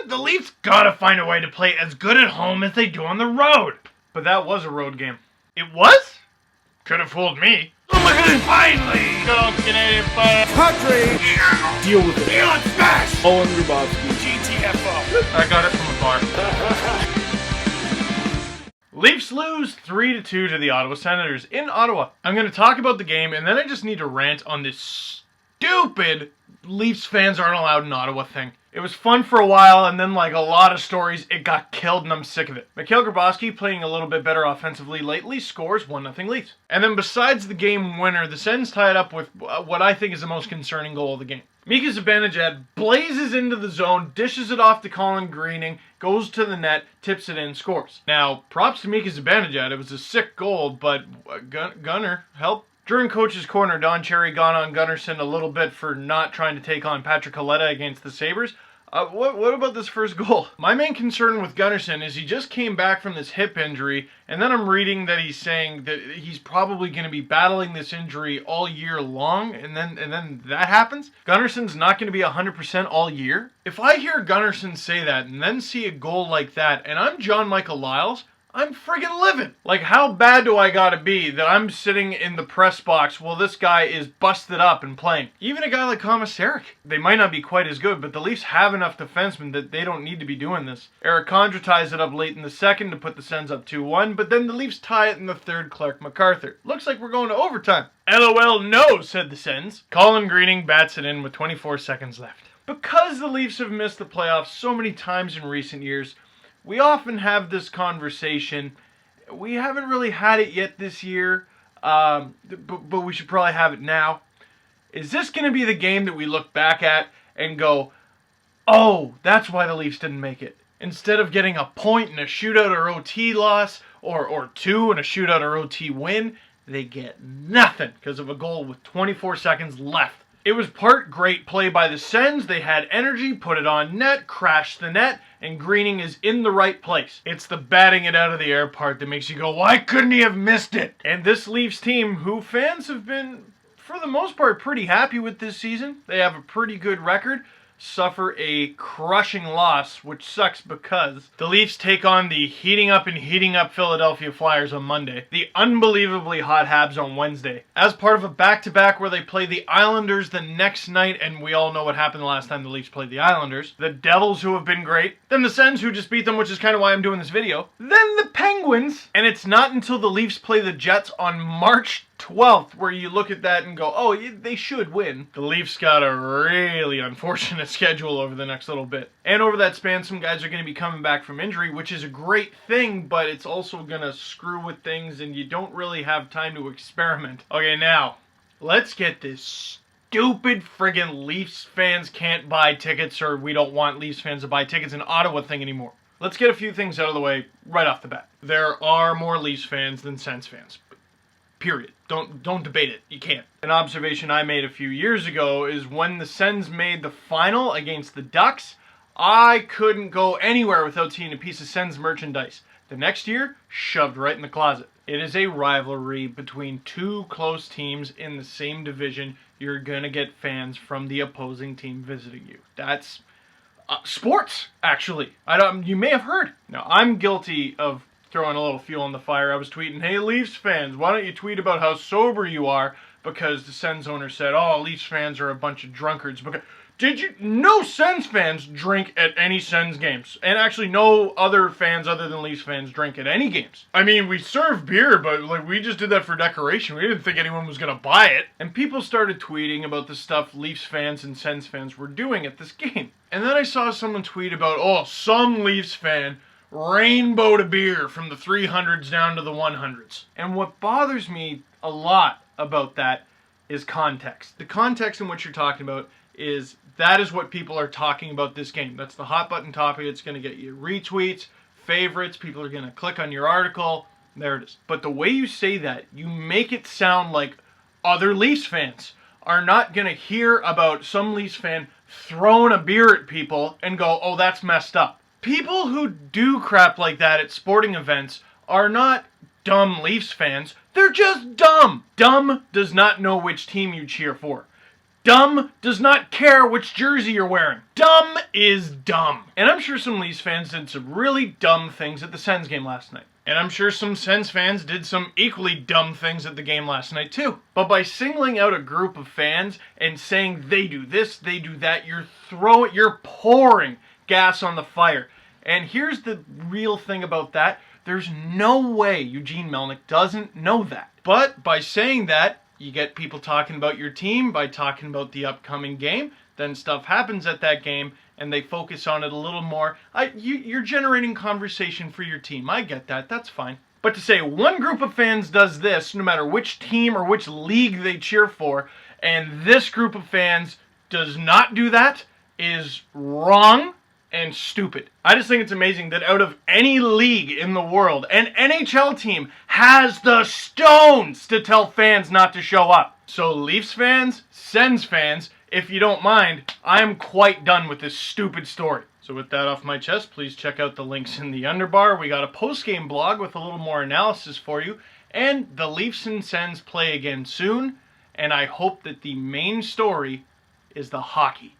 The Leafs gotta find a way to play as good at home as they do on the road. But that was a road game. It was? Could have fooled me. Oh my goodness, finally! Good old Canadian fire. Country! Deal with it. Neon smash! Owen Grabowski. GTFO. I got it from afar. Leafs lose 3-2 to the Ottawa Senators in Ottawa. I'm going to talk about the game, and then I just need to rant on this stupid Leafs fans aren't allowed in Ottawa thing. It was fun for a while, and then like a lot of stories, it got killed, and I'm sick of it. Mikhail Grabowski, playing a little bit better offensively lately, scores 1-0 Leafs. And then besides the game winner, the Sens tied up with what I think is the most concerning goal of the game. Mika Zibanejad blazes into the zone, dishes it off to Colin Greening, goes to the net, tips it in, scores. Now, props to Mika Zibanejad. It was a sick goal, but Gunner, help. During Coach's Corner, Don Cherry got on Gunnarsson a little bit for not trying to take on Patrick Kaleta against the Sabres. What about this first goal? My main concern with Gunnarsson is he just came back from this hip injury, and then I'm reading that he's saying that he's probably going to be battling this injury all year long, and then that happens? Gunnarsson's not going to be 100% all year? If I hear Gunnarsson say that and then see a goal like that, and I'm John Michael Lyles, I'm friggin' living. Like, how bad do I gotta be that I'm sitting in the press box while this guy is busted up and playing? Even a guy like Komisarek, they might not be quite as good, but the Leafs have enough defensemen that they don't need to be doing this. Eric Condra ties it up late in the second to put the Sens up 2-1, but then the Leafs tie it in the third, Clark MacArthur. Looks like we're going to overtime. LOL no, said the Sens. Colin Greening bats it in with 24 seconds left. Because the Leafs have missed the playoffs so many times in recent years, we often have this conversation. We haven't really had it yet this year, but we should probably have it now. Is this going to be the game that we look back at and go, oh, that's why the Leafs didn't make it? Instead of getting a point in a shootout or OT loss, or two in a shootout or OT win, they get nothing because of a goal with 24 seconds left. It was part great play by the Sens. They had energy, put it on net, crashed the net, and Greening is in the right place. It's the batting it out of the air part that makes you go, why couldn't he have missed it? And this Leafs team, who fans have been, for the most part, pretty happy with this season. They have a pretty good record. Suffer a crushing loss, which sucks because the Leafs take on the heating up Philadelphia Flyers on Monday, the unbelievably hot Habs on Wednesday, as part of a back-to-back where they play the Islanders the next night, and we all know what happened the last time the Leafs played the Islanders, the Devils, who have been great, then the Sens, who just beat them, which is kind of why I'm doing this video, then the Penguins, and it's not until the Leafs play the Jets on March 12th where you look at that and go, oh, they should win. The Leafs got a really unfortunate schedule over the next little bit. And over that span, some guys are going to be coming back from injury, which is a great thing, but it's also going to screw with things, and you don't really have time to experiment. Okay, now, let's get this stupid friggin' Leafs fans can't buy tickets, or we don't want Leafs fans to buy tickets in Ottawa thing anymore. Let's get a few things out of the way right off the bat. There are more Leafs fans than Sens fans. Period. Don't debate it. You can't. An observation I made a few years ago is when the Sens made the final against the Ducks, I couldn't go anywhere without seeing a piece of Sens merchandise. The next year, shoved right in the closet. It is a rivalry between two close teams in the same division. You're going to get fans from the opposing team visiting you. That's sports, actually. You may have heard. Now, I'm guilty of throwing a little fuel on the fire. I was tweeting, hey, Leafs fans, why don't you tweet about how sober you are? Because the Sens owner said, oh, Leafs fans are a bunch of drunkards. Because no Sens fans drink at any Sens games. And actually, no other fans other than Leafs fans drink at any games. I mean, we serve beer, but like we just did that for decoration. We didn't think anyone was going to buy it. And people started tweeting about the stuff Leafs fans and Sens fans were doing at this game. And then I saw someone tweet about, oh, some Leafs fan rainbowed a beer from the 300s down to the 100s. And what bothers me a lot about that is context. The context in which you're talking about is that is what people are talking about this game. That's the hot button topic. It's going to get you retweets, favorites. People are going to click on your article. There it is. But the way you say that, you make it sound like other Leafs fans are not going to hear about some Leafs fan throwing a beer at people and go, oh, that's messed up. People who do crap like that at sporting events are not dumb Leafs fans. They're just dumb. Dumb does not know which team you cheer for. Dumb does not care which jersey you're wearing. Dumb is dumb. And I'm sure some Leafs fans did some really dumb things at the Sens game last night. And I'm sure some Sens fans did some equally dumb things at the game last night too. But by singling out a group of fans and saying they do this, they do that, you're pouring gas on the fire. And here's the real thing about that. There's no way Eugene Melnyk doesn't know that. But by saying that, you get people talking about your team by talking about the upcoming game. Then stuff happens at that game and they focus on it a little more. You're generating conversation for your team. I get that. That's fine. But to say one group of fans does this, no matter which team or which league they cheer for, and this group of fans does not do that, is wrong and stupid. I just think it's amazing that out of any league in the world, an NHL team has the stones to tell fans not to show up. So Leafs fans, Sens fans, if you don't mind, I'm quite done with this stupid story. So with that off my chest, please check out the links in the underbar. We got a post-game blog with a little more analysis for you. And the Leafs and Sens play again soon. And I hope that the main story is the hockey.